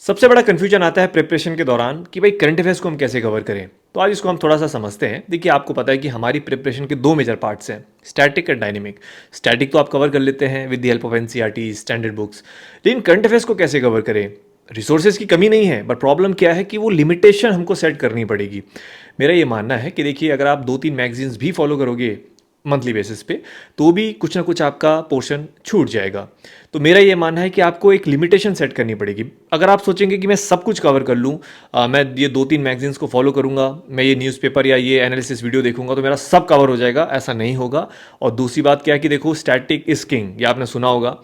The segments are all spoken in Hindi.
सबसे बड़ा कन्फ्यूजन आता है प्रिपरेशन के दौरान कि भाई करंट अफेयर्स को हम कैसे कवर करें। तो आज इसको हम थोड़ा सा समझते हैं। देखिए, आपको पता है कि हमारी प्रिपरेशन के दो मेजर पार्ट्स हैं, स्टैटिक एंड डायनेमिक। स्टैटिक तो आप कवर कर लेते हैं with the help of NCERT standard books, लेकिन करंट अफेयर्स को कैसे कवर करें। रिसोर्सेज की कमी नहीं है, बट प्रॉब्लम क्या है कि वो लिमिटेशन हमको सेट करनी पड़ेगी। मेरा ये मानना है कि देखिए, अगर आप 2-3 मैगजीन्स भी फॉलो करोगे मंथली बेसिस पे, तो भी कुछ ना कुछ आपका पोर्शन छूट जाएगा। तो मेरा ये मानना है कि आपको एक लिमिटेशन सेट करनी पड़ेगी। अगर आप सोचेंगे कि मैं सब कुछ कवर कर लूँ, मैं ये 2-3 मैगजीन्स को फॉलो करूँगा, मैं ये न्यूज़पेपर या ये एनालिसिस वीडियो देखूंगा तो मेरा सब कवर हो जाएगा, ऐसा नहीं होगा। और दूसरी बात क्या है कि देखो, स्टैटिक इज किंग, ये आपने सुना होगा।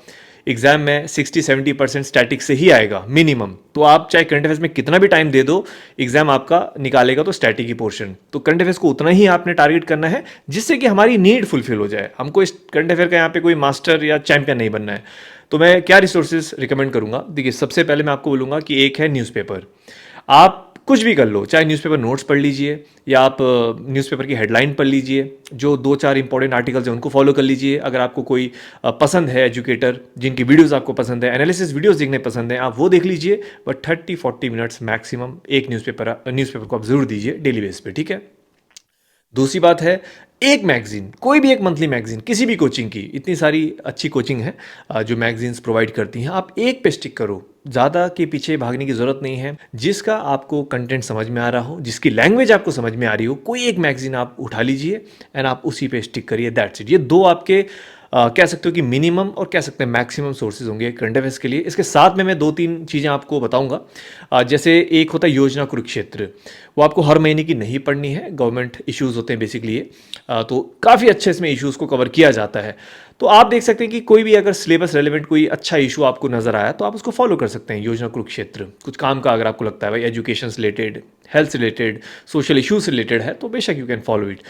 एग्जाम में 60-70% स्टैटिक से ही आएगा मिनिमम। तो आप चाहे करंट अफेयर्स में कितना भी टाइम दे दो, एग्जाम आपका निकालेगा तो स्टैटिक ही पोर्शन। तो करंट अफेयर्स को उतना ही आपने टारगेट करना है जिससे कि हमारी नीड फुलफिल हो जाए। हमको इस करंट अफेयर का यहाँ पे कोई मास्टर या चैंपियन नहीं बनना है। तो मैं क्या रिसोर्सेज रिकमेंड करूंगा, देखिए सबसे पहले मैं आपको बोलूंगा कि एक है न्यूज़पेपर। आप कुछ भी कर लो, चाहे न्यूज़पेपर नोट्स पढ़ लीजिए या आप न्यूज़पेपर की हेडलाइन पढ़ लीजिए, जो 2-4 इंपॉर्टेंट आर्टिकल्स हैं उनको फॉलो कर लीजिए। अगर आपको कोई पसंद है एजुकेटर, जिनकी वीडियोस आपको पसंद है, एनालिसिस वीडियोस देखने पसंद है, आप वो देख लीजिए। बट 30-40 मिनट्स मैक्सिमम एक न्यूज़पेपर को आप जरूर दीजिए डेली बेस पे, ठीक है। दूसरी बात है, एक मैगजीन, कोई भी एक मंथली मैगजीन, किसी भी कोचिंग की, इतनी सारी अच्छी कोचिंग है जो मैगजीन्स प्रोवाइड करती हैं, आप एक पे स्टिक करो। ज़्यादा के पीछे भागने की ज़रूरत नहीं है। जिसका आपको कंटेंट समझ में आ रहा हो, जिसकी लैंग्वेज आपको समझ में आ रही हो, कोई एक मैगजीन आप उठा लीजिए एंड आप उसी पे स्टिक करिए, दैट्स इट। ये दो आपके कह सकते हो कि मिनिमम और कह सकते हैं मैक्सिमम सोर्सेज होंगे करंट अफेयर्स के लिए। इसके साथ में मैं 2-3 चीज़ें आपको बताऊंगा। जैसे एक होता है योजना कुरुक्षेत्र, वो आपको हर महीने की नहीं पढ़नी है, गवर्नमेंट इश्यूज होते हैं बेसिकली ये। तो काफ़ी अच्छे इसमें इश्यूज को कवर किया जाता है। तो आप देख सकते हैं कि कोई भी अगर सिलेबस रेलिवेंट कोई अच्छा इशू आपको नजर आया तो आप उसको फॉलो कर सकते हैं। योजना कुरुक्षेत्र कुछ काम का अगर आपको लगता है भाई, एजुकेशन से रिलेटेड, हेल्थ से रिलेटेड, सोशल इश्यूज से रिलेटेड है, तो बेशक यू कैन फॉलो इट।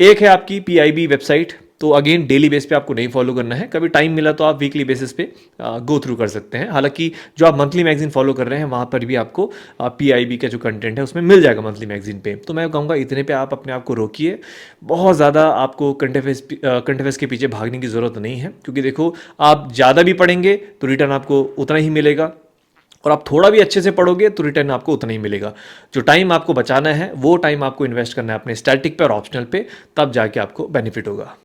एक है आपकी पीआईबी वेबसाइट। तो अगेन डेली बेस पे आपको नहीं फॉलो करना है, कभी टाइम मिला तो आप वीकली बेसिस पे गो थ्रू कर सकते हैं। हालांकि जो आप मंथली मैगजीन फॉलो कर रहे हैं वहाँ पर भी आपको पीआईबी का जो कंटेंट है उसमें मिल जाएगा मंथली मैगजीन पे। तो मैं कहूँगा इतने पे आप अपने आप को रोकिए। बहुत ज़्यादा आपको करंट अफेयर्स के पीछे भागने की ज़रूरत नहीं है, क्योंकि देखो, आप ज़्यादा भी पढ़ेंगे तो रिटर्न आपको उतना ही मिलेगा, और आप थोड़ा भी अच्छे से पढ़ोगे तो रिटर्न आपको उतना ही मिलेगा। जो टाइम आपको बचाना है वो टाइम आपको इन्वेस्ट करना है अपने स्टैटिक पे और ऑप्शनल पे, तब जाके आपको बेनिफिट होगा।